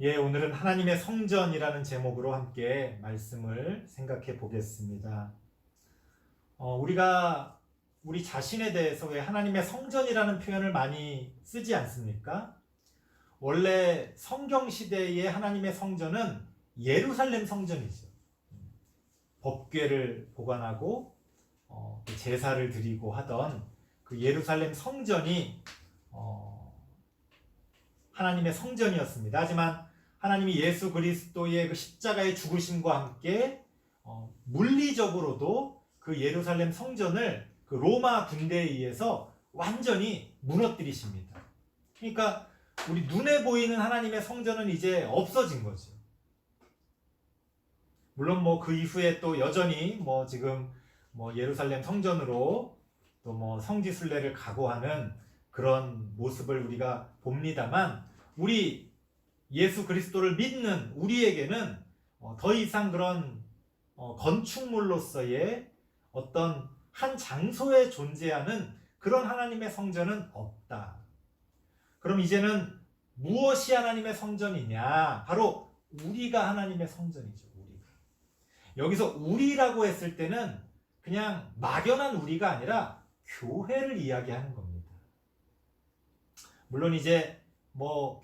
예, 오늘은 하나님의 성전이라는 제목으로 함께 말씀을 생각해 보겠습니다. 우리가 우리 자신에 대해서 왜 하나님의 성전이라는 표현을 많이 쓰지 않습니까? 원래 성경 시대의 하나님의 성전은 예루살렘 성전이죠. 법궤를 보관하고 제사를 드리고 하던 그 예루살렘 성전이 하나님의 성전이었습니다. 하지만 하나님이 예수 그리스도의 그 십자가의 죽으심과 함께 물리적으로도 그 예루살렘 성전을 그 로마 군대에 의해서 완전히 무너뜨리십니다. 그러니까 우리 눈에 보이는 하나님의 성전은 이제 없어진 거죠. 물론 그 이후에 또 여전히 지금 예루살렘 성전으로 또 성지 순례를 각오하는 그런 모습을 우리가 봅니다만, 우리 예수 그리스도를 믿는 우리에게는 더 이상 그런 건축물로서의 어떤 한 장소에 존재하는 그런 하나님의 성전은 없다. 그럼 이제는 무엇이 하나님의 성전이냐? 바로 우리가 하나님의 성전이죠. 우리가. 여기서 우리라고 했을 때는 그냥 막연한 우리가 아니라 교회를 이야기하는 겁니다. 물론 이제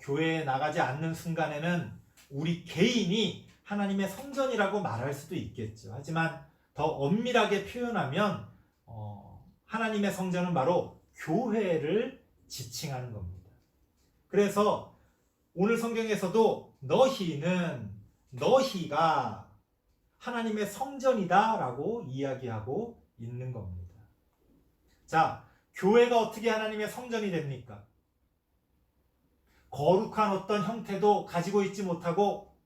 교회에 나가지 않는 순간에는 우리 개인이 하나님의 성전이라고 말할 수도 있겠죠. 하지만 더 엄밀하게 표현하면 하나님의 성전은 바로 교회를 지칭하는 겁니다. 그래서 오늘 성경에서도 너희가 하나님의 성전이다 라고 이야기하고 있는 겁니다. 자, 교회가 어떻게 하나님의 성전이 됩니까? 거룩한 어떤 형태도 가지고 있지 못하고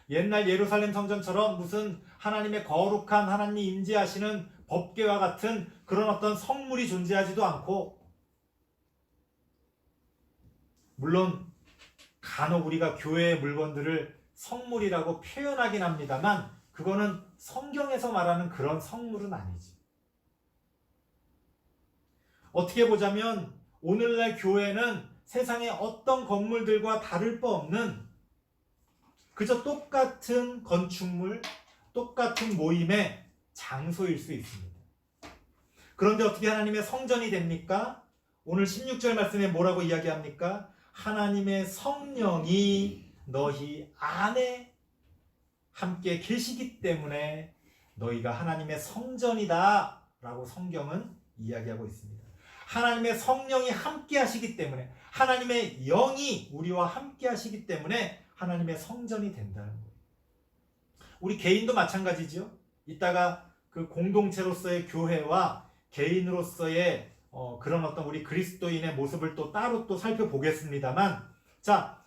옛날 예루살렘 성전처럼 무슨 하나님의 거룩한 하나님 임재하시는 법궤와 같은 그런 어떤 성물이 존재하지도 않고, 물론 간혹 우리가 교회의 물건들을 성물이라고 표현하긴 합니다만 그거는 성경에서 말하는 그런 성물은 아니지. 어떻게 보자면 오늘날 교회는 세상의 어떤 건물들과 다를 바 없는 그저 똑같은 건축물, 똑같은 모임의 장소일 수 있습니다. 그런데 어떻게 하나님의 성전이 됩니까? 오늘 16절 말씀에 뭐라고 이야기합니까? 하나님의 성령이 너희 안에 함께 계시기 때문에 너희가 하나님의 성전이다 라고 성경은 이야기하고 있습니다. 하나님의 성령이 함께 하시기 때문에, 하나님의 영이 우리와 함께 하시기 때문에 하나님의 성전이 된다는 거예요. 우리 개인도 마찬가지죠. 이따가 그 공동체로서의 교회와 개인으로서의 그런 어떤 우리 그리스도인의 모습을 또 따로 또 살펴보겠습니다만, 자,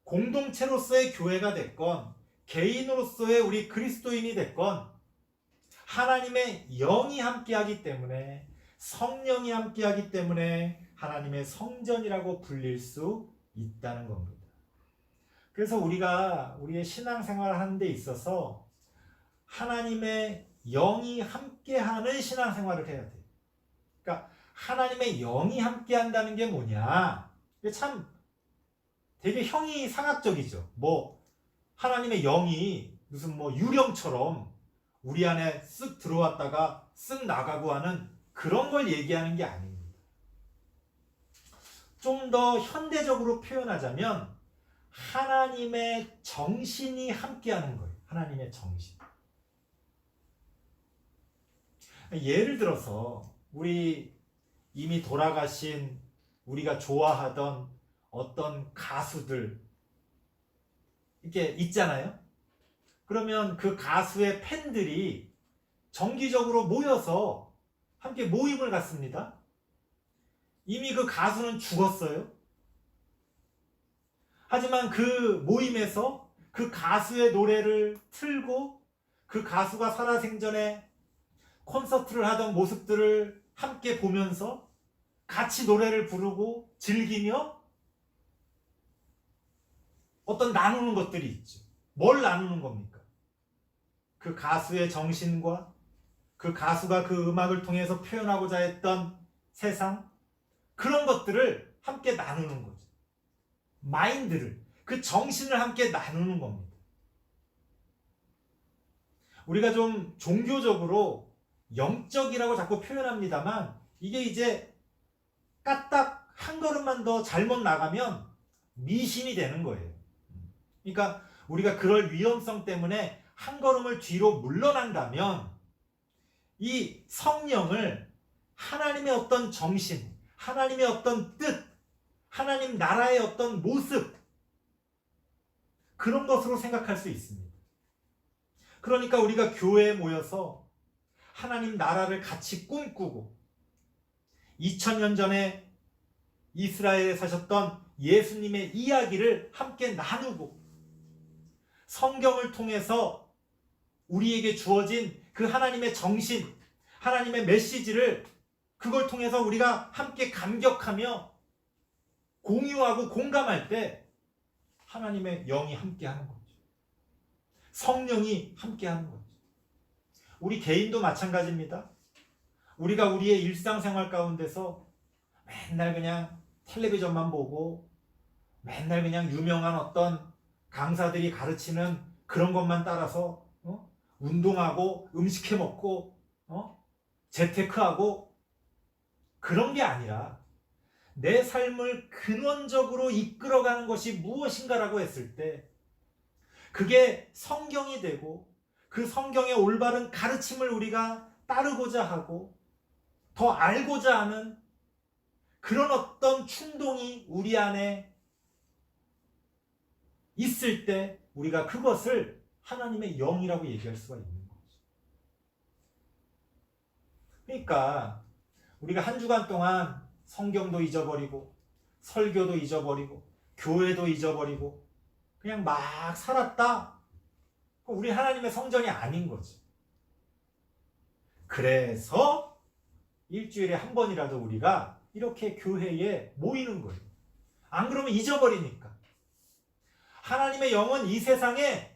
공동체로서의 교회가 됐건 개인으로서의 우리 그리스도인이 됐건 하나님의 영이 함께하기 때문에, 성령이 함께하기 때문에 하나님의 성전이라고 불릴 수 있다는 겁니다. 그래서 우리가 우리의 신앙생활을 하는 데 있어서 하나님의 영이 함께하는 신앙생활을 해야 돼요. 그러니까 하나님의 영이 함께한다는 게 뭐냐? 참 되게 형이 상학적이죠. 하나님의 영이 무슨 유령처럼 우리 안에 쓱 들어왔다가 쓱 나가고 하는 그런 걸 얘기하는 게 아닙니다. 좀 더 현대적으로 표현하자면 하나님의 정신이 함께하는 거예요. 하나님의 정신. 예를 들어서 우리 이미 돌아가신 우리가 좋아하던 어떤 가수들 이렇게 있잖아요. 그러면 그 가수의 팬들이 정기적으로 모여서 함께 모임을 갖습니다. 이미 그 가수는 죽었어요. 하지만 그 모임에서 그 가수의 노래를 틀고 그 가수가 살아생전에 콘서트를 하던 모습들을 함께 보면서 같이 노래를 부르고 즐기며 어떤 나누는 것들이 있죠. 뭘 나누는 겁니까? 그 가수의 정신과 그 가수가 그 음악을 통해서 표현하고자 했던 세상, 그런 것들을 함께 나누는 거죠. 마인드를, 그 정신을 함께 나누는 겁니다. 우리가 좀 종교적으로 영적이라고 자꾸 표현합니다만 이게 이제 까딱 한 걸음만 더 잘못 나가면 미신이 되는 거예요. 그러니까 우리가 그럴 위험성 때문에 한 걸음을 뒤로 물러난다면 이 성령을 하나님의 어떤 정신, 하나님의 어떤 뜻, 하나님 나라의 어떤 모습, 그런 것으로 생각할 수 있습니다. 그러니까 우리가 교회에 모여서 하나님 나라를 같이 꿈꾸고 2000년 전에 이스라엘에 사셨던 예수님의 이야기를 함께 나누고 성경을 통해서 우리에게 주어진 그 하나님의 정신, 하나님의 메시지를 그걸 통해서 우리가 함께 감격하며 공유하고 공감할 때 하나님의 영이 함께하는 거죠. 성령이 함께하는 거죠. 우리 개인도 마찬가지입니다. 우리가 우리의 일상생활 가운데서 맨날 그냥 텔레비전만 보고 맨날 그냥 유명한 어떤 강사들이 가르치는 그런 것만 따라서 운동하고 음식해 먹고 재테크하고 그런 게 아니라 내 삶을 근원적으로 이끌어가는 것이 무엇인가라고 했을 때 그게 성경이 되고 그 성경의 올바른 가르침을 우리가 따르고자 하고 더 알고자 하는 그런 어떤 충동이 우리 안에 있을 때 우리가 그것을 하나님의 영이라고 얘기할 수가 있는 거죠. 그러니까 우리가 한 주간 동안 성경도 잊어버리고 설교도 잊어버리고 교회도 잊어버리고 그냥 막 살았다. 우리 하나님의 성전이 아닌 거지. 그래서 일주일에 한 번이라도 우리가 이렇게 교회에 모이는 거예요. 안 그러면 잊어버리니까. 하나님의 영은 이 세상에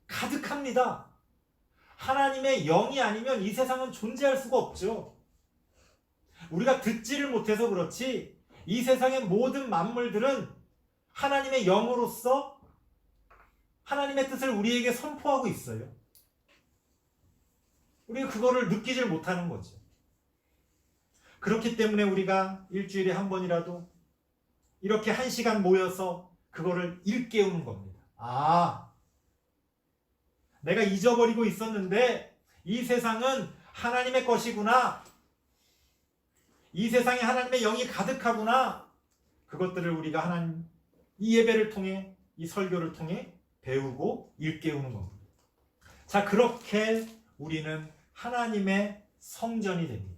가득합니다. 하나님의 영이 아니면 이 세상은 존재할 수가 없죠. 우리가 듣지를 못해서 그렇지 이 세상의 모든 만물들은 하나님의 영으로서 하나님의 뜻을 우리에게 선포하고 있어요. 우리가 그거를 느끼질 못하는 거죠. 그렇기 때문에 우리가 일주일에 한 번이라도 이렇게 1시간 모여서 그거를 일깨우는 겁니다. 아, 내가 잊어버리고 있었는데 이 세상은 하나님의 것이구나. 이 세상에 하나님의 영이 가득하구나. 그것들을 우리가 하나님 이 예배를 통해 이 설교를 통해 배우고 일깨우는 겁니다. 자, 그렇게 우리는 하나님의 성전이 됩니다.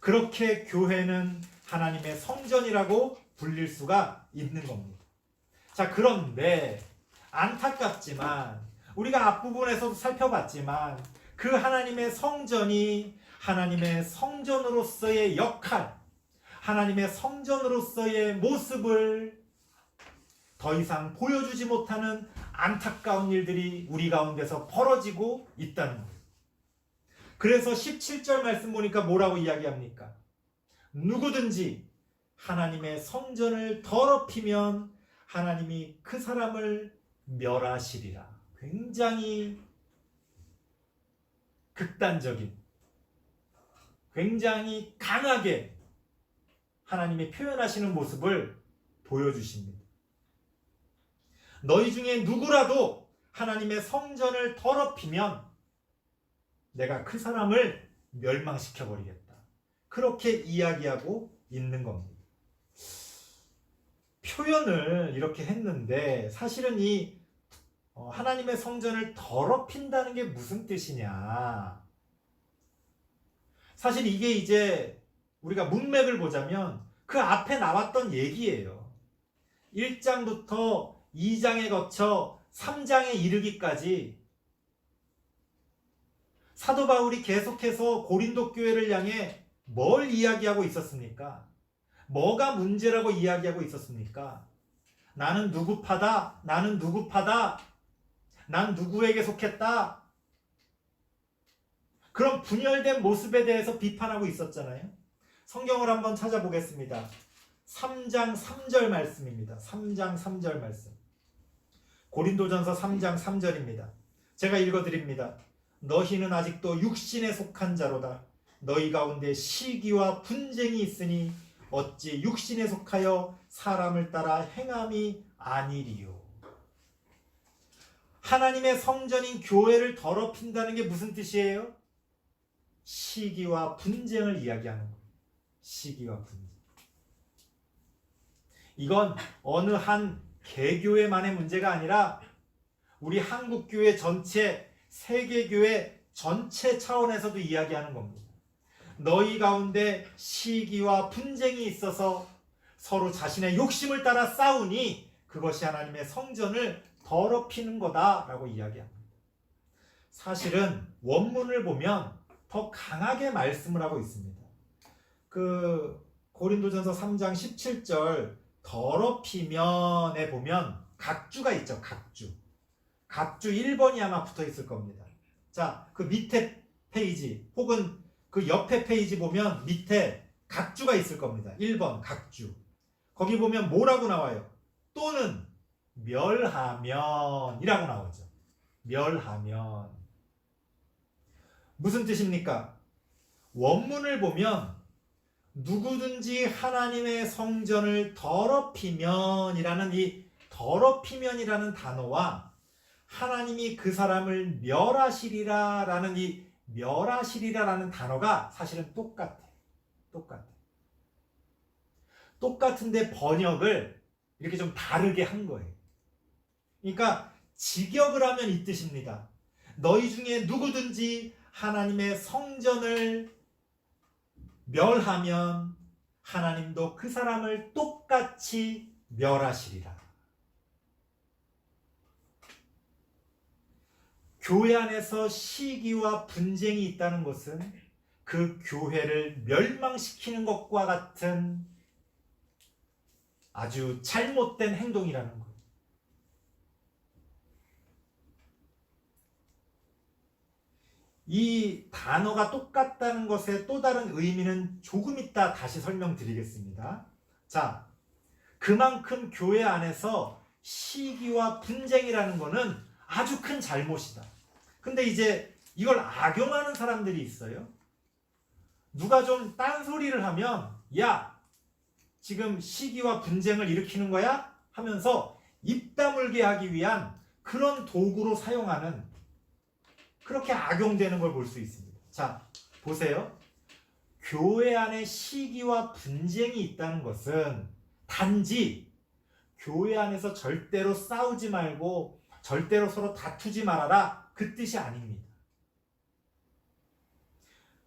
그렇게 교회는 하나님의 성전이라고 불릴 수가 있는 겁니다. 자, 그런데 안타깝지만 우리가 앞부분에서도 살펴봤지만 그 하나님의 성전이 하나님의 성전으로서의 역할, 하나님의 성전으로서의 모습을 더 이상 보여주지 못하는 안타까운 일들이 우리 가운데서 벌어지고 있다는 거예요. 그래서 17절 말씀 보니까 뭐라고 이야기합니까? 누구든지 하나님의 성전을 더럽히면 하나님이 그 사람을 멸하시리라. 굉장히 극단적인, 굉장히 강하게 하나님이 표현하시는 모습을 보여주십니다. 너희 중에 누구라도 하나님의 성전을 더럽히면 내가 그 사람을 멸망시켜버리겠다. 그렇게 이야기하고 있는 겁니다. 표현을 이렇게 했는데 사실은 이 하나님의 성전을 더럽힌다는 게 무슨 뜻이냐. 사실 이게 이제 우리가 문맥을 보자면 그 앞에 나왔던 얘기예요. 1장부터 2장에 거쳐 3장에 이르기까지 사도 바울이 계속해서 고린도 교회를 향해 뭘 이야기하고 있었습니까? 뭐가 문제라고 이야기하고 있었습니까? 나는 누구파다, 나는 누구파다, 난 누구에게 속했다. 그런 분열된 모습에 대해서 비판하고 있었잖아요. 성경을 한번 찾아보겠습니다. 3장 3절 말씀입니다. 3장 3절 말씀. 고린도전서 3장 3절입니다. 제가 읽어드립니다. 너희는 아직도 육신에 속한 자로다. 너희 가운데 시기와 분쟁이 있으니 어찌 육신에 속하여 사람을 따라 행함이 아니리요. 하나님의 성전인 교회를 더럽힌다는 게 무슨 뜻이에요? 시기와 분쟁을 이야기하는 거예요. 시기와 분쟁. 이건 어느 한 개교회만의 문제가 아니라 우리 한국교회 전체, 세계교회 전체 차원에서도 이야기하는 겁니다. 너희 가운데 시기와 분쟁이 있어서 서로 자신의 욕심을 따라 싸우니 그것이 하나님의 성전을 더럽히는 거다라고 이야기합니다. 사실은 원문을 보면 더 강하게 말씀을 하고 있습니다. 고린도전서 3장 17절 더럽히면에 보면 각주가 있죠. 각주 1번이 아마 붙어 있을 겁니다. 자, 그 밑에 페이지 혹은 그 옆에 페이지 보면 밑에 각주가 있을 겁니다. 1번 각주. 거기 보면 뭐라고 나와요? 또는 멸하면이라고 나오죠. 멸하면. 무슨 뜻입니까? 원문을 보면 누구든지 하나님의 성전을 더럽히면이라는 이 더럽히면이라는 단어와 하나님이 그 사람을 멸하시리라라는 이 멸하시리라라는 단어가 사실은 똑같아. 똑같은데 번역을 이렇게 좀 다르게 한 거예요. 그러니까 직역을 하면 이 뜻입니다. 너희 중에 누구든지 하나님의 성전을 멸하면 하나님도 그 사람을 똑같이 멸하시리라. 교회 안에서 시기와 분쟁이 있다는 것은 그 교회를 멸망시키는 것과 같은 아주 잘못된 행동이라는 것. 이 단어가 똑같다는 것의 또 다른 의미는 조금 이따 다시 설명드리겠습니다. 자, 그만큼 교회 안에서 시기와 분쟁이라는 것은 아주 큰 잘못이다. 근데 이제 이걸 악용하는 사람들이 있어요. 누가 좀 딴소리를 하면 야, 지금 시기와 분쟁을 일으키는 거야? 하면서 입 다물게 하기 위한 그런 도구로 사용하는, 그렇게 악용되는 걸 볼 수 있습니다. 자, 보세요. 교회 안에 시기와 분쟁이 있다는 것은 단지 교회 안에서 절대로 싸우지 말고 절대로 서로 다투지 말아라, 그 뜻이 아닙니다.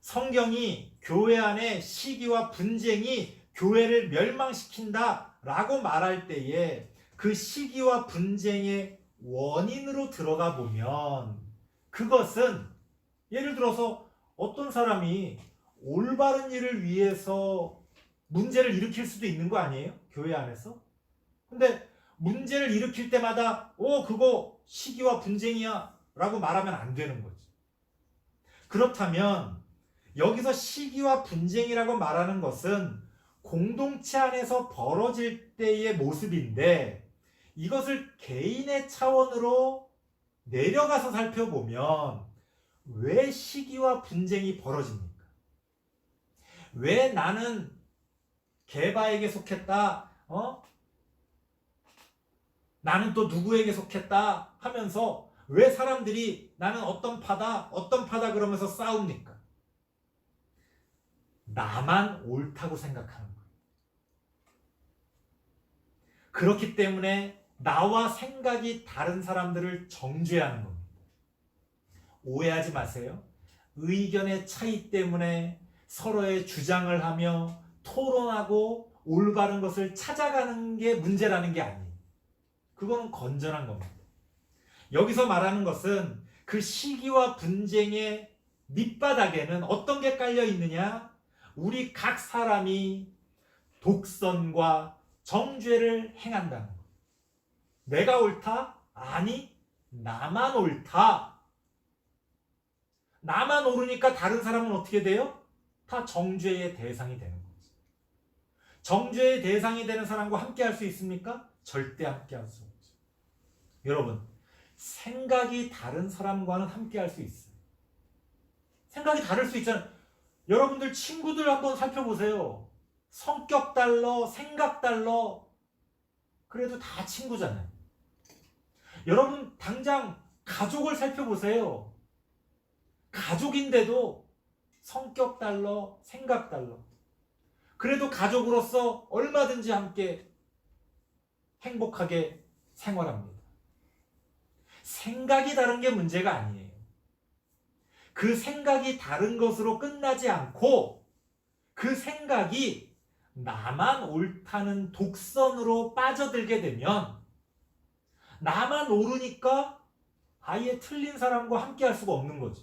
성경이 교회 안에 시기와 분쟁이 교회를 멸망시킨다 라고 말할 때에 그 시기와 분쟁의 원인으로 들어가 보면 그것은 예를 들어서 어떤 사람이 올바른 일을 위해서 문제를 일으킬 수도 있는 거 아니에요? 교회 안에서? 근데 문제를 일으킬 때마다 그거 시기와 분쟁이야 라고 말하면 안 되는 거지. 그렇다면 여기서 시기와 분쟁이라고 말하는 것은 공동체 안에서 벌어질 때의 모습인데 이것을 개인의 차원으로 내려가서 살펴보면 왜 시기와 분쟁이 벌어집니까? 왜 나는 게바에게 속했다, 나는 또 누구에게 속했다 하면서 왜 사람들이 나는 어떤 파다 그러면서 싸웁니까? 나만 옳다고 생각하는 거예요. 그렇기 때문에 나와 생각이 다른 사람들을 정죄하는 겁니다. 오해하지 마세요. 의견의 차이 때문에 서로의 주장을 하며 토론하고 올바른 것을 찾아가는 게 문제라는 게 아니에요. 그거는 건전한 겁니다. 여기서 말하는 것은 그 시기와 분쟁의 밑바닥에는 어떤 게 깔려 있느냐? 우리 각 사람이 독선과 정죄를 행한다는 것. 내가 옳다? 아니, 나만 옳다. 나만 옳으니까 다른 사람은 어떻게 돼요? 다 정죄의 대상이 되는 거지. 정죄의 대상이 되는 사람과 함께 할 수 있습니까? 절대 함께 할 수 없죠. 여러분, 생각이 다른 사람과는 함께 할 수 있어요. 생각이 다를 수 있잖아요. 여러분들 친구들 한번 살펴보세요. 성격 달러, 생각 달러, 그래도 다 친구잖아요. 여러분 당장 가족을 살펴보세요. 가족인데도 성격 달러, 생각 달러. 그래도 가족으로서 얼마든지 함께 행복하게 생활합니다. 생각이 다른 게 문제가 아니에요. 그 생각이 다른 것으로 끝나지 않고 그 생각이 나만 옳다는 독선으로 빠져들게 되면 나만 옳으니까 아예 틀린 사람과 함께 할 수가 없는 거죠.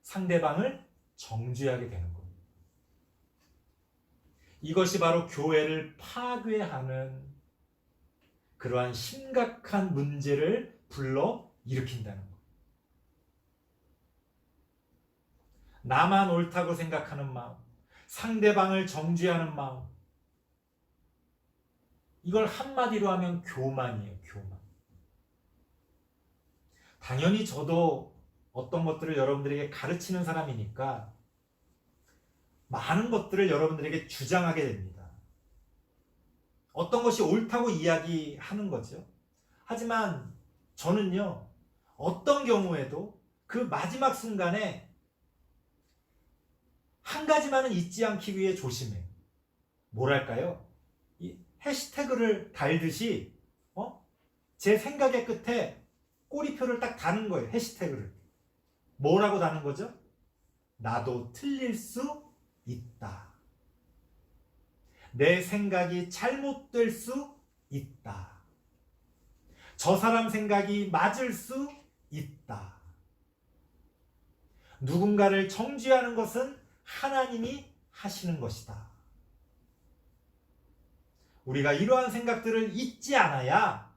상대방을 정죄하게 되는 겁니다. 이것이 바로 교회를 파괴하는 그러한 심각한 문제를 불러 일으킨다는 거예요. 나만 옳다고 생각하는 마음, 상대방을 정죄하는 마음, 이걸 한마디로 하면 교만이에요. 교만. 당연히 저도 어떤 것들을 여러분들에게 가르치는 사람이니까 많은 것들을 여러분들에게 주장하게 됩니다. 어떤 것이 옳다고 이야기하는 거죠. 하지만 저는요, 어떤 경우에도 그 마지막 순간에 한 가지만은 잊지 않기 위해 조심해요. 뭐랄까요? 이 해시태그를 달듯이 제 생각의 끝에 꼬리표를 딱 다는 거예요. 해시태그를. 뭐라고 다는 거죠? 나도 틀릴 수 있다. 내 생각이 잘못될 수 있다. 저 사람 생각이 맞을 수 있다. 누군가를 정죄하는 것은 하나님이 하시는 것이다. 우리가 이러한 생각들을 잊지 않아야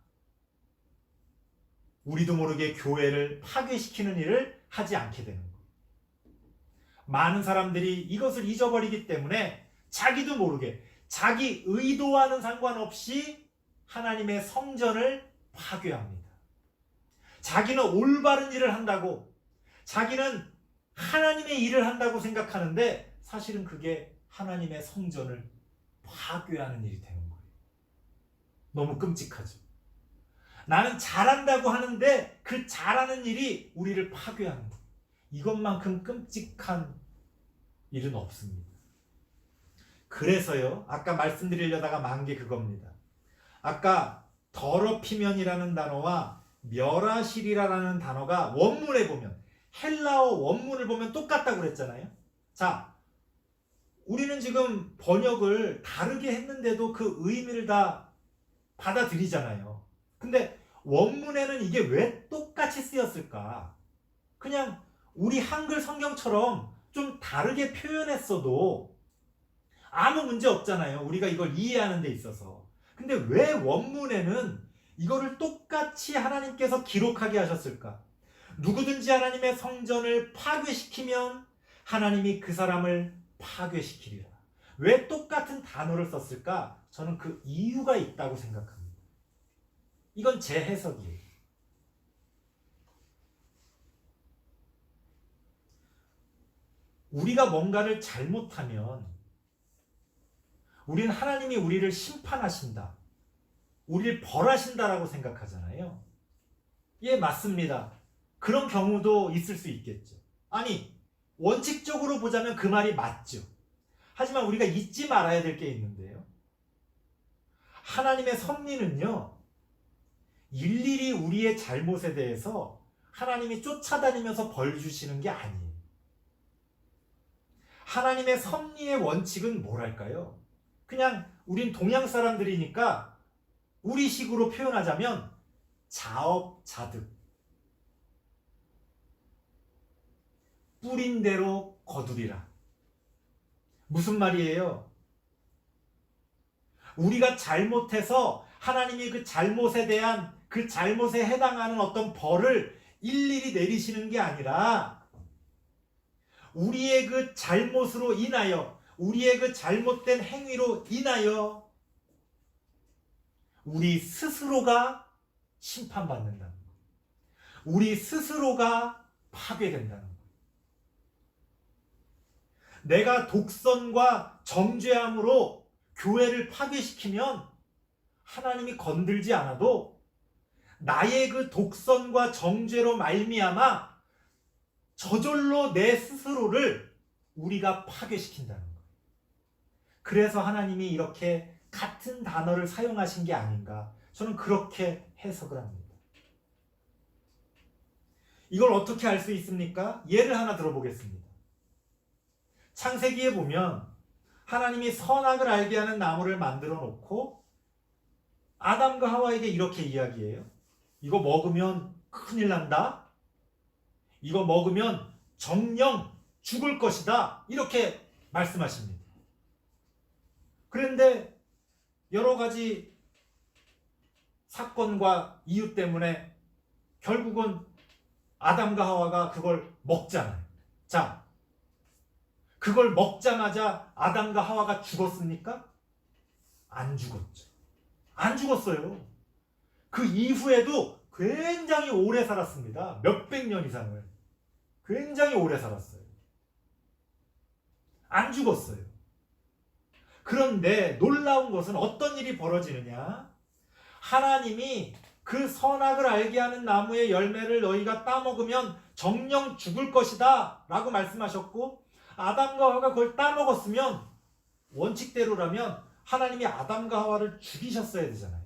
우리도 모르게 교회를 파괴시키는 일을 하지 않게 되는 거예요. 많은 사람들이 이것을 잊어버리기 때문에 자기도 모르게 자기 의도와는 상관없이 하나님의 성전을 파괴합니다. 자기는 올바른 일을 한다고, 자기는 하나님의 일을 한다고 생각하는데 사실은 그게 하나님의 성전을 파괴하는 일이 되는 거예요. 너무 끔찍하죠. 나는 잘한다고 하는데 그 잘하는 일이 우리를 파괴하는 거예요. 이것만큼 끔찍한 일은 없습니다. 그래서요, 아까 말씀드리려다가 만 게 그겁니다. 아까 더럽히면이라는 단어와 멸하시리라라는 단어가 원문에 보면, 헬라어 원문을 보면 똑같다고 그랬잖아요. 자, 우리는 지금 번역을 다르게 했는데도 그 의미를 다 받아들이잖아요. 근데 원문에는 이게 왜 똑같이 쓰였을까? 그냥 우리 한글 성경처럼 좀 다르게 표현했어도 아무 문제 없잖아요. 우리가 이걸 이해하는 데 있어서. 근데 왜 원문에는 이거를 똑같이 하나님께서 기록하게 하셨을까? 누구든지 하나님의 성전을 파괴시키면 하나님이 그 사람을 파괴시키리라. 왜 똑같은 단어를 썼을까? 저는 그 이유가 있다고 생각합니다. 이건 제 해석이에요. 우리가 뭔가를 잘못하면 우리는 하나님이 우리를 심판하신다, 우리를 벌하신다라고 생각하잖아요. 예, 맞습니다. 그런 경우도 있을 수 있겠죠. 아니, 원칙적으로 보자면 그 말이 맞죠. 하지만 우리가 잊지 말아야 될 게 있는데요. 하나님의 섭리는요, 일일이 우리의 잘못에 대해서 하나님이 쫓아다니면서 벌 주시는 게 아니에요. 하나님의 섭리의 원칙은 뭐랄까요? 그냥 우린 동양 사람들이니까 우리식으로 표현하자면 자업자득. 뿌린 대로 거두리라. 무슨 말이에요? 우리가 잘못해서 하나님이 그 잘못에 대한, 그 잘못에 해당하는 어떤 벌을 일일이 내리시는 게 아니라 우리의 그 잘못으로 인하여, 우리의 그 잘못된 행위로 인하여 우리 스스로가 심판받는다는 거예요. 우리 스스로가 파괴된다는 거예요. 내가 독선과 정죄함으로 교회를 파괴시키면 하나님이 건들지 않아도 나의 그 독선과 정죄로 말미암아 저절로 내 스스로를 우리가 파괴시킨다는 거예요. 그래서 하나님이 이렇게 같은 단어를 사용하신 게 아닌가, 저는 그렇게 해석을 합니다. 이걸 어떻게 알 수 있습니까? 예를 하나 들어보겠습니다. 창세기에 보면 하나님이 선악을 알게 하는 나무를 만들어 놓고 아담과 하와에게 이렇게 이야기해요. 이거 먹으면 큰일 난다. 이거 먹으면 정령 죽을 것이다. 이렇게 말씀하십니다. 그런데 여러 가지 사건과 이유 때문에 결국은 아담과 하와가 그걸 먹잖아요. 자, 그걸 먹자마자 아담과 하와가 죽었습니까? 안 죽었죠. 안 죽었어요. 그 이후에도 굉장히 오래 살았습니다. 몇백 년 이상을. 굉장히 오래 살았어요. 안 죽었어요. 그런데 놀라운 것은 어떤 일이 벌어지느냐? 하나님이 그 선악을 알게 하는 나무의 열매를 너희가 따먹으면 정령 죽을 것이다 라고 말씀하셨고, 아담과 하와가 그걸 따먹었으면 원칙대로라면 하나님이 아담과 하와를 죽이셨어야 되잖아요.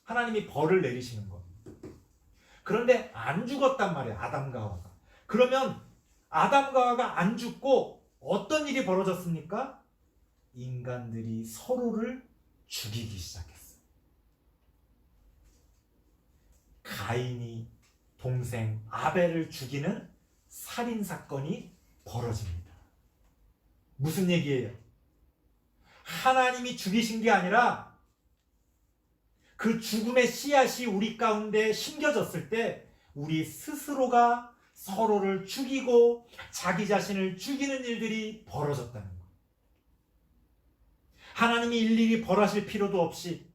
하나님이 벌을 내리시는 겁니다. 그런데 안 죽었단 말이에요. 아담과 하와가. 그러면 아담과 하와가 안 죽고 어떤 일이 벌어졌습니까? 인간들이 서로를 죽이기 시작했어요. 가인이 동생 아벨을 죽이는 살인사건이 벌어집니다. 무슨 얘기예요? 하나님이 죽이신 게 아니라 그 죽음의 씨앗이 우리 가운데 심겨졌을 때 우리 스스로가 서로를 죽이고 자기 자신을 죽이는 일들이 벌어졌다는 거예요. 하나님이 일일이 벌하실 필요도 없이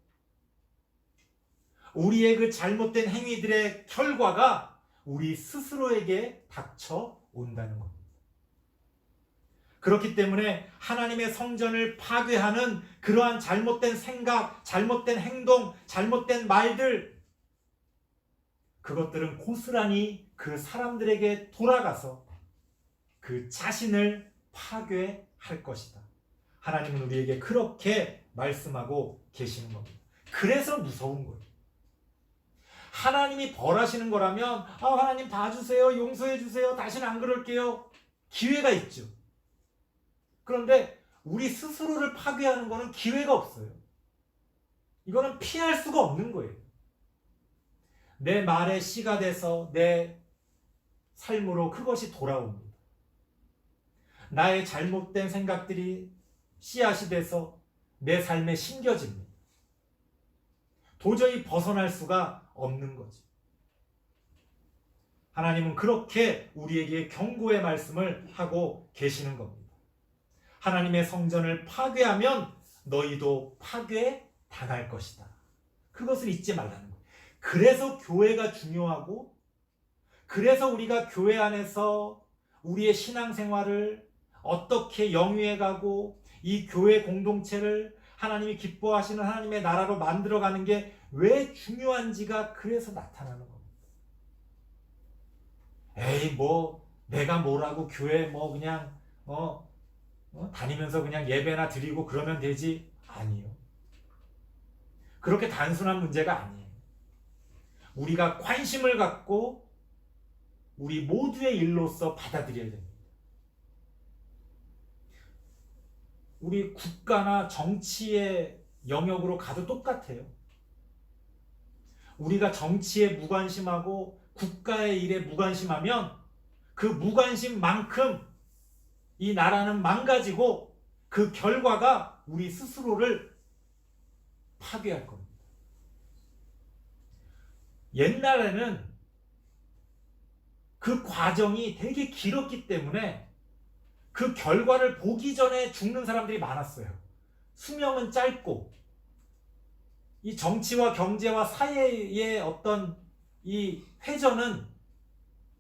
우리의 그 잘못된 행위들의 결과가 우리 스스로에게 닥쳐온다는 겁니다. 그렇기 때문에 하나님의 성전을 파괴하는 그러한 잘못된 생각, 잘못된 행동, 잘못된 말들, 그것들은 고스란히 그 사람들에게 돌아가서 그 자신을 파괴할 것이다. 하나님은 우리에게 그렇게 말씀하고 계시는 겁니다. 그래서 무서운 거예요. 하나님이 벌하시는 거라면 하나님 봐주세요, 용서해 주세요, 다시는 안 그럴게요, 기회가 있죠. 그런데 우리 스스로를 파괴하는 거는 기회가 없어요. 이거는 피할 수가 없는 거예요. 내 말에 씨가 돼서 내 삶으로 그것이 돌아옵니다. 나의 잘못된 생각들이 씨앗이 돼서 내 삶에 심겨집니다. 도저히 벗어날 수가 없는 거죠. 하나님은 그렇게 우리에게 경고의 말씀을 하고 계시는 겁니다. 하나님의 성전을 파괴하면 너희도 파괴당할 것이다. 그것을 잊지 말라는 거예요. 그래서 교회가 중요하고, 그래서 우리가 교회 안에서 우리의 신앙생활을 어떻게 영위해가고 이 교회 공동체를 하나님이 기뻐하시는 하나님의 나라로 만들어가는 게 왜 중요한지가 그래서 나타나는 겁니다. 에이 내가 뭐라고 교회 그냥 다니면서 그냥 예배나 드리고 그러면 되지? 아니요. 그렇게 단순한 문제가 아니에요. 우리가 관심을 갖고 우리 모두의 일로서 받아들여야 됩니다. 우리 국가나 정치의 영역으로 가도 똑같아요. 우리가 정치에 무관심하고 국가의 일에 무관심하면 그 무관심만큼 이 나라는 망가지고 그 결과가 우리 스스로를 파괴할 겁니다. 옛날에는 그 과정이 되게 길었기 때문에 그 결과를 보기 전에 죽는 사람들이 많았어요. 수명은 짧고 이 정치와 경제와 사회의 어떤 이 회전은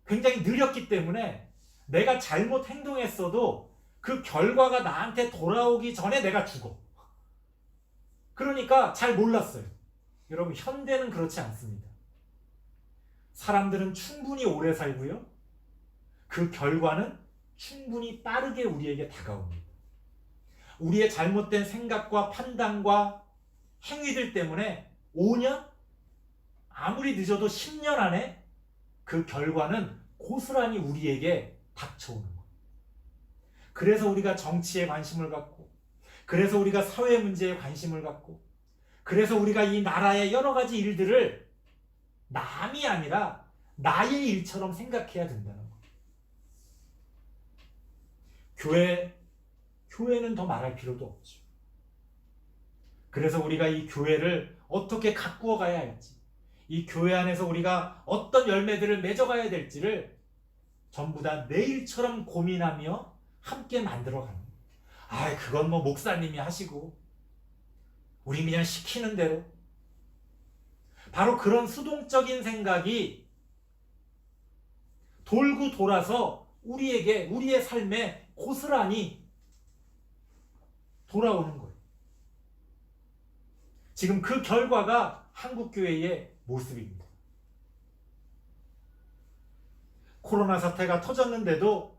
굉장히 느렸기 때문에 내가 잘못 행동했어도 그 결과가 나한테 돌아오기 전에 내가 죽어. 그러니까 잘 몰랐어요. 여러분, 현대는 그렇지 않습니다. 사람들은 충분히 오래 살고요. 그 결과는 충분히 빠르게 우리에게 다가옵니다. 우리의 잘못된 생각과 판단과 행위들 때문에 5년? 아무리 늦어도 10년 안에 그 결과는 고스란히 우리에게 닥쳐오는 거예요. 그래서 우리가 정치에 관심을 갖고, 그래서 우리가 사회 문제에 관심을 갖고, 그래서 우리가 이 나라의 여러 가지 일들을 남이 아니라 나의 일처럼 생각해야 된다는 거예요. 교회는 더 말할 필요도 없죠. 그래서 우리가 이 교회를 어떻게 가꾸어 가야 할지, 이 교회 안에서 우리가 어떤 열매들을 맺어가야 될지를 전부 다 내일처럼 고민하며 함께 만들어가는 거예요. 그건 뭐 목사님이 하시고 우리 그냥 시키는 대로. 바로 그런 수동적인 생각이 돌고 돌아서 우리에게, 우리의 삶에 고스란히 돌아오는 거예요. 지금 그 결과가 한국교회의 모습입니다. 코로나 사태가 터졌는데도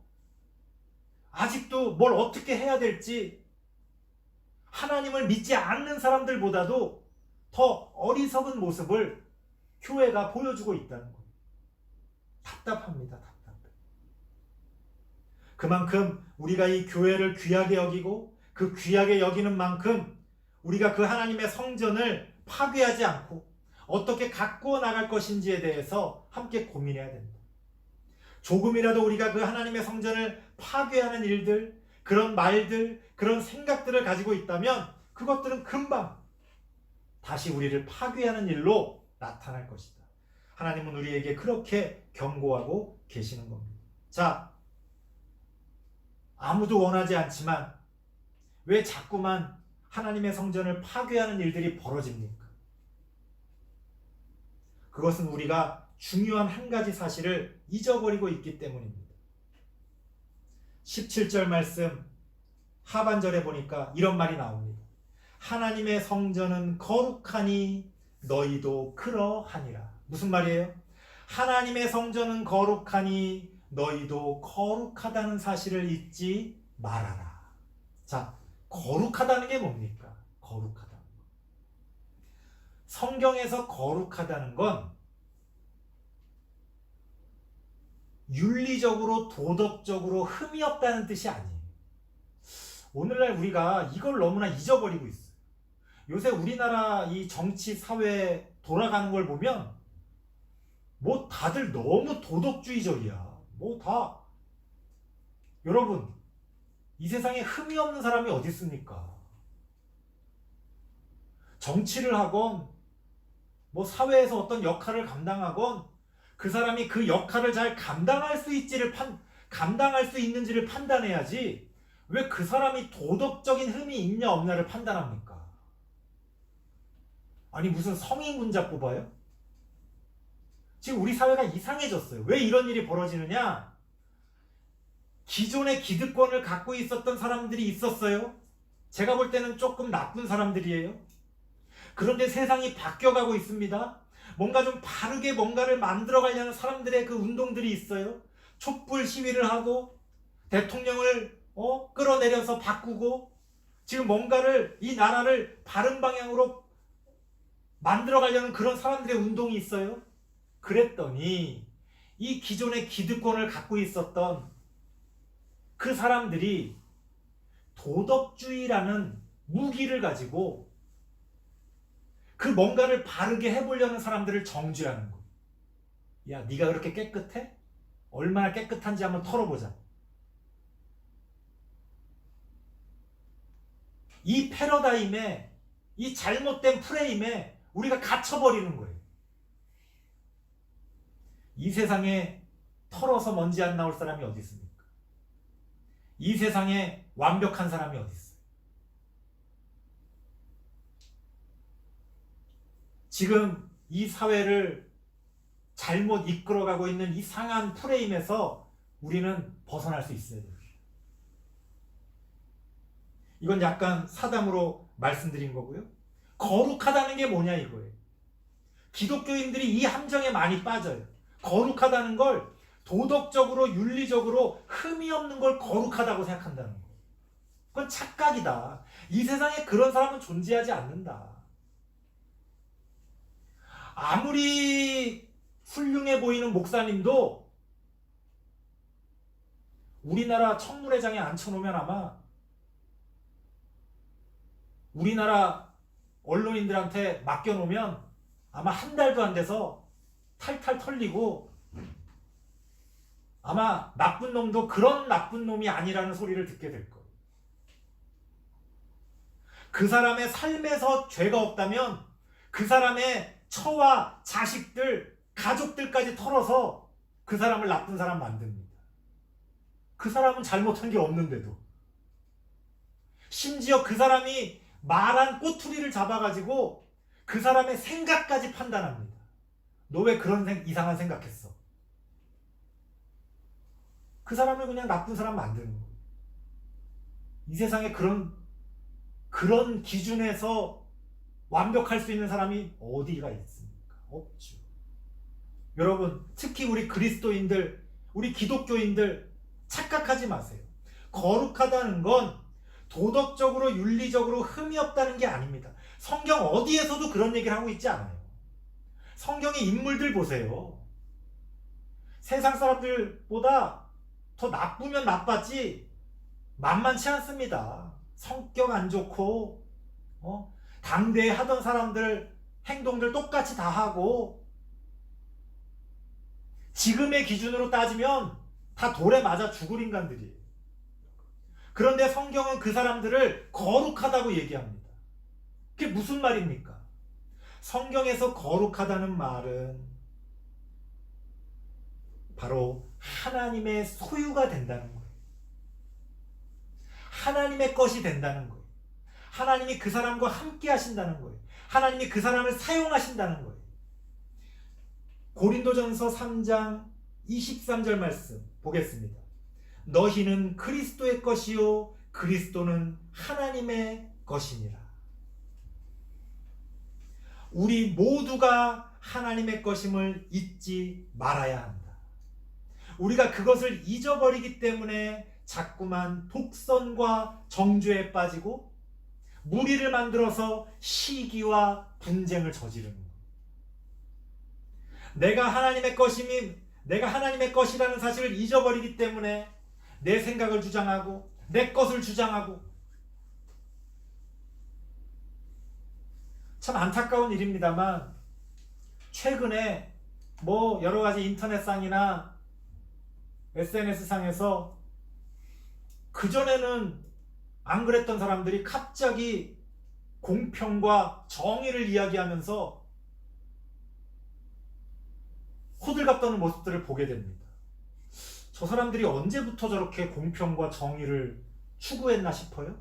아직도 뭘 어떻게 해야 될지 하나님을 믿지 않는 사람들보다도 더 어리석은 모습을 교회가 보여주고 있다는 거예요. 답답합니다. 답답해. 그만큼 우리가 이 교회를 귀하게 여기고 그 귀하게 여기는 만큼 우리가 그 하나님의 성전을 파괴하지 않고 어떻게 가꾸어 나갈 것인지에 대해서 함께 고민해야 된다. 조금이라도 우리가 그 하나님의 성전을 파괴하는 일들, 그런 말들, 그런 생각들을 가지고 있다면 그것들은 금방 다시 우리를 파괴하는 일로 나타날 것이다. 하나님은 우리에게 그렇게 경고하고 계시는 겁니다. 자, 아무도 원하지 않지만 왜 자꾸만 하나님의 성전을 파괴하는 일들이 벌어집니까? 그것은 우리가 중요한 한 가지 사실을 잊어버리고 있기 때문입니다. 17절 말씀 하반절에 보니까 이런 말이 나옵니다. 하나님의 성전은 거룩하니 너희도 그러하니라. 무슨 말이에요? 하나님의 성전은 거룩하니 너희도 거룩하다는 사실을 잊지 말아라. 자, 거룩하다는 게 뭡니까? 거룩하다는 거. 성경에서 거룩하다는 건 윤리적으로 도덕적으로 흠이 없다는 뜻이 아니에요. 오늘날 우리가 이걸 너무나 잊어버리고 있어요. 요새 우리나라 이 정치 사회 돌아가는 걸 보면 뭐 다들 너무 도덕주의적이야. 뭐 다. 여러분, 이 세상에 흠이 없는 사람이 어디 있습니까? 정치를 하건 뭐 사회에서 어떤 역할을 감당하건 그 사람이 그 역할을 잘 감당할 수 있는지를 판단해야지 왜 그 사람이 도덕적인 흠이 있냐 없냐를 판단합니까? 아니 무슨 성인군자 뽑아요? 지금 우리 사회가 이상해졌어요. 왜 이런 일이 벌어지느냐? 기존의 기득권을 갖고 있었던 사람들이 있었어요. 제가 볼 때는 조금 나쁜 사람들이에요. 그런데 세상이 바뀌어가고 있습니다. 뭔가 좀 바르게 뭔가를 만들어가려는 사람들의 그 운동들이 있어요. 촛불 시위를 하고 대통령을 끌어내려서 바꾸고 지금 뭔가를 이 나라를 바른 방향으로 만들어가려는 그런 사람들의 운동이 있어요. 그랬더니 이 기존의 기득권을 갖고 있었던 그 사람들이 도덕주의라는 무기를 가지고 그 뭔가를 바르게 해보려는 사람들을 정죄하는 거예요. 야, 네가 그렇게 깨끗해? 얼마나 깨끗한지 한번 털어보자. 이 패러다임에, 이 잘못된 프레임에 우리가 갇혀버리는 거예요. 이 세상에 털어서 먼지 안 나올 사람이 어디 있습니까? 이 세상에 완벽한 사람이 어디 있어요? 지금 이 사회를 잘못 이끌어가고 있는 이상한 프레임에서 우리는 벗어날 수 있어야 돼요. 이건 약간 사담으로 말씀드린 거고요. 거룩하다는 게 뭐냐 이거예요. 기독교인들이 이 함정에 많이 빠져요. 거룩하다는 걸 도덕적으로 윤리적으로 흠이 없는 걸 거룩하다고 생각한다는 거. 그건 착각이다. 이 세상에 그런 사람은 존재하지 않는다. 아무리 훌륭해 보이는 목사님도 우리나라 청문회장에 앉혀놓으면 아마 우리나라 언론인들한테 맡겨놓으면 아마 한 달도 안 돼서 탈탈 털리고 아마 나쁜 놈도 그런 나쁜 놈이 아니라는 소리를 듣게 될 거예요. 그 사람의 삶에서 죄가 없다면 그 사람의 처와 자식들, 가족들까지 털어서 그 사람을 나쁜 사람 만듭니다. 그 사람은 잘못한 게 없는데도. 심지어 그 사람이 말한 꼬투리를 잡아가지고 그 사람의 생각까지 판단합니다. 너 왜 그런 이상한 생각했어? 그 사람을 그냥 나쁜 사람 만드는 거예요. 이 세상에 그런 기준에서 완벽할 수 있는 사람이 어디가 있습니까? 없죠. 여러분, 특히 우리 그리스도인들, 우리 기독교인들 착각하지 마세요. 거룩하다는 건 도덕적으로 윤리적으로 흠이 없다는 게 아닙니다. 성경 어디에서도 그런 얘기를 하고 있지 않아요. 성경의 인물들 보세요. 세상 사람들보다 더 나쁘면 나빴지 만만치 않습니다. 성격 안 좋고 당대에 하던 사람들 행동들 똑같이 다 하고 지금의 기준으로 따지면 다 돌에 맞아 죽을 인간들이에요. 그런데 성경은 그 사람들을 거룩하다고 얘기합니다. 그게 무슨 말입니까? 성경에서 거룩하다는 말은 바로 하나님의 소유가 된다는 거예요. 하나님의 것이 된다는 거예요. 하나님이 그 사람과 함께 하신다는 거예요. 하나님이 그 사람을 사용하신다는 거예요. 고린도전서 3장 23절 말씀 보겠습니다. 너희는 그리스도의 것이요 그리스도는 하나님의 것이니라. 우리 모두가 하나님의 것임을 잊지 말아야 한다. 우리가 그것을 잊어버리기 때문에 자꾸만 독선과 정죄에 빠지고 무리를 만들어서 시기와 분쟁을 저지르는 것. 내가 하나님의 것이라는 사실을 잊어버리기 때문에 내 생각을 주장하고 내 것을 주장하고 참 안타까운 일입니다만 최근에 여러 가지 인터넷상이나 SNS상에서 그전에는 안 그랬던 사람들이 갑자기 공평과 정의를 이야기하면서 호들갑 떠는 모습들을 보게 됩니다. 저 사람들이 언제부터 저렇게 공평과 정의를 추구했나 싶어요.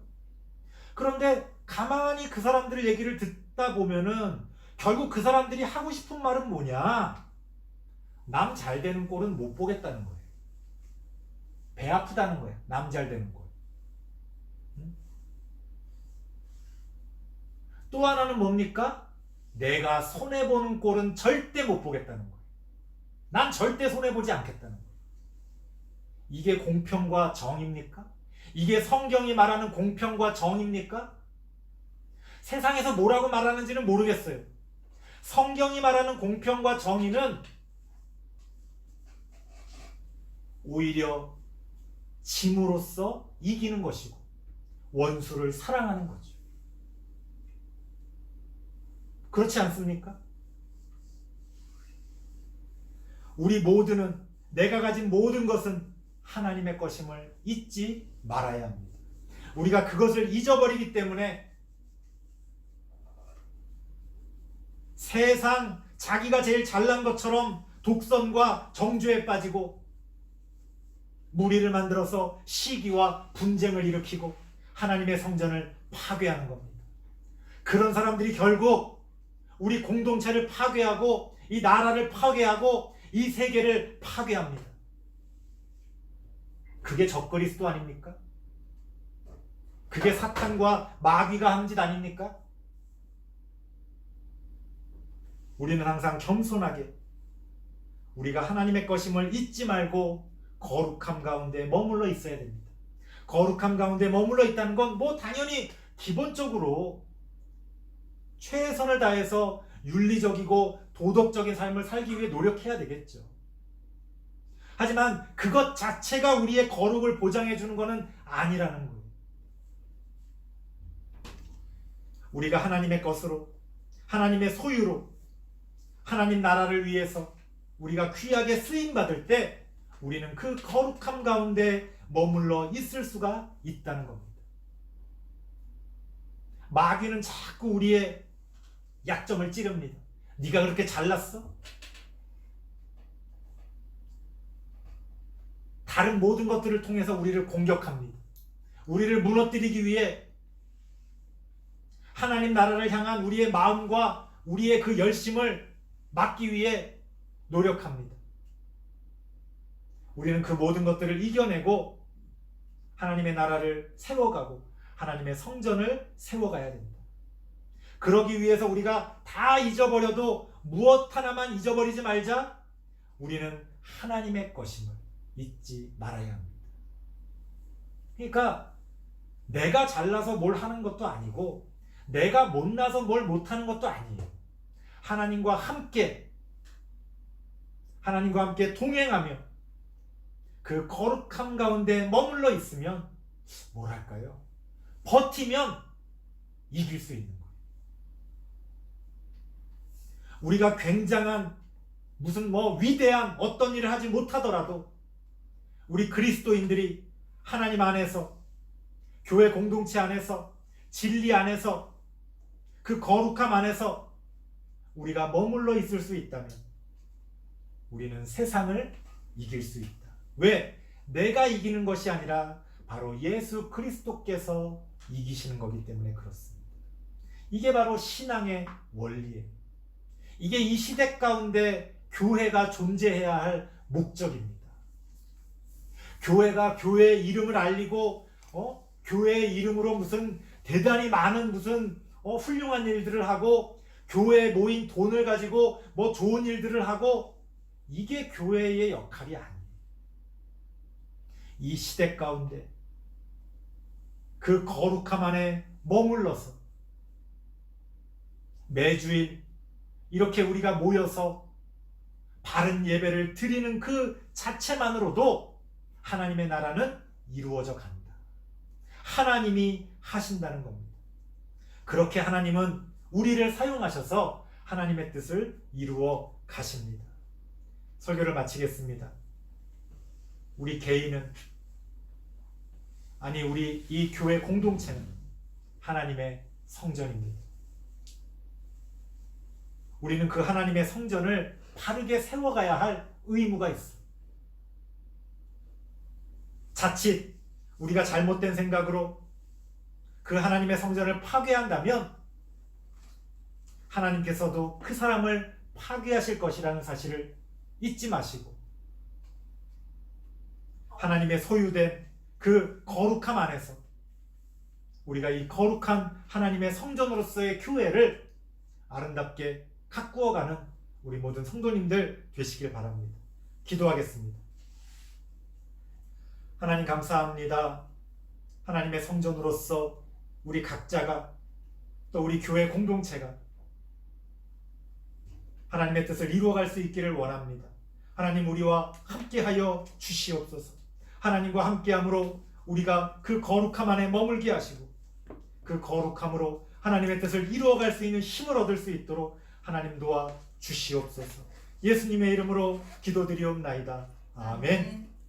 그런데 가만히 그 사람들 얘기를 듣다 보면은 결국 그 사람들이 하고 싶은 말은 뭐냐? 남 잘 되는 꼴은 못 보겠다는 거예요. 배 아프다는 거예요. 남 잘 되는 꼴. 또 하나는 뭡니까? 내가 손해보는 꼴은 절대 못 보겠다는 거예요. 난 절대 손해보지 않겠다는 거예요. 이게 공평과 정의입니까? 이게 성경이 말하는 공평과 정의입니까? 세상에서 뭐라고 말하는지는 모르겠어요. 성경이 말하는 공평과 정의는 오히려 짐으로써 이기는 것이고 원수를 사랑하는 거죠. 그렇지 않습니까? 우리 모두는 내가 가진 모든 것은 하나님의 것임을 잊지 말아야 합니다. 우리가 그것을 잊어버리기 때문에 세상 자기가 제일 잘난 것처럼 독선과 정죄에 빠지고 무리를 만들어서 시기와 분쟁을 일으키고 하나님의 성전을 파괴하는 겁니다. 그런 사람들이 결국 우리 공동체를 파괴하고 이 나라를 파괴하고 이 세계를 파괴합니다. 그게 적그리스도 아닙니까? 그게 사탄과 마귀가 한 짓 아닙니까? 우리는 항상 겸손하게 우리가 하나님의 것임을 잊지 말고 거룩함 가운데 머물러 있어야 됩니다. 거룩함 가운데 머물러 있다는 건 당연히 기본적으로 최선을 다해서 윤리적이고 도덕적인 삶을 살기 위해 노력해야 되겠죠. 하지만 그것 자체가 우리의 거룩을 보장해 주는 것은 아니라는 거예요. 우리가 하나님의 것으로, 하나님의 소유로, 하나님 나라를 위해서 우리가 귀하게 쓰임받을 때 우리는 그 거룩함 가운데 머물러 있을 수가 있다는 겁니다. 마귀는 자꾸 우리의 약점을 찌릅니다. 네가 그렇게 잘났어? 다른 모든 것들을 통해서 우리를 공격합니다. 우리를 무너뜨리기 위해 하나님 나라를 향한 우리의 마음과 우리의 그 열심을 막기 위해 노력합니다. 우리는 그 모든 것들을 이겨내고 하나님의 나라를 세워가고 하나님의 성전을 세워가야 됩니다. 그러기 위해서 우리가 다 잊어버려도 무엇 하나만 잊어버리지 말자. 우리는 하나님의 것임을 잊지 말아야 합니다. 그러니까 내가 잘나서 뭘 하는 것도 아니고 내가 못나서 뭘 못하는 것도 아니에요. 하나님과 함께 동행하며 그 거룩함 가운데 머물러 있으면 뭐랄까요? 버티면 이길 수 있는 거예요. 우리가 굉장한 무슨 위대한 어떤 일을 하지 못하더라도 우리 그리스도인들이 하나님 안에서 교회 공동체 안에서 진리 안에서 그 거룩함 안에서 우리가 머물러 있을 수 있다면 우리는 세상을 이길 수 있다. 왜? 내가 이기는 것이 아니라 바로 예수 그리스도께서 이기시는 거기 때문에 그렇습니다. 이게 바로 신앙의 원리예요. 이게 이 시대 가운데 교회가 존재해야 할 목적입니다. 교회가 교회의 이름을 알리고 교회의 이름으로 무슨 대단히 많은 무슨 훌륭한 일들을 하고 교회에 모인 돈을 가지고 좋은 일들을 하고 이게 교회의 역할이 아니에요. 이 시대 가운데 그 거룩함 안에 머물러서 매주일 이렇게 우리가 모여서 바른 예배를 드리는 그 자체만으로도 하나님의 나라는 이루어져 간다. 하나님이 하신다는 겁니다. 그렇게 하나님은 우리를 사용하셔서 하나님의 뜻을 이루어 가십니다. 설교를 마치겠습니다. 우리 개인은 우리 이 교회 공동체는 하나님의 성전입니다. 우리는 그 하나님의 성전을 바르게 세워가야 할 의무가 있어. 자칫 우리가 잘못된 생각으로 그 하나님의 성전을 파괴한다면 하나님께서도 그 사람을 파괴하실 것이라는 사실을 잊지 마시고 하나님의 소유된 그 거룩함 안에서 우리가 이 거룩한 하나님의 성전으로서의 교회를 아름답게 가꾸어가는 우리 모든 성도님들 되시길 바랍니다. 기도하겠습니다. 하나님 감사합니다. 하나님의 성전으로서 우리 각자가 또 우리 교회 공동체가 하나님의 뜻을 이루어갈 수 있기를 원합니다. 하나님 우리와 함께하여 주시옵소서. 하나님과 함께함으로 우리가 그 거룩함 안에 머물게 하시고 그 거룩함으로 하나님의 뜻을 이루어갈 수 있는 힘을 얻을 수 있도록 하나님 도와 주시옵소서. 예수님의 이름으로 기도드리옵나이다. 아멘.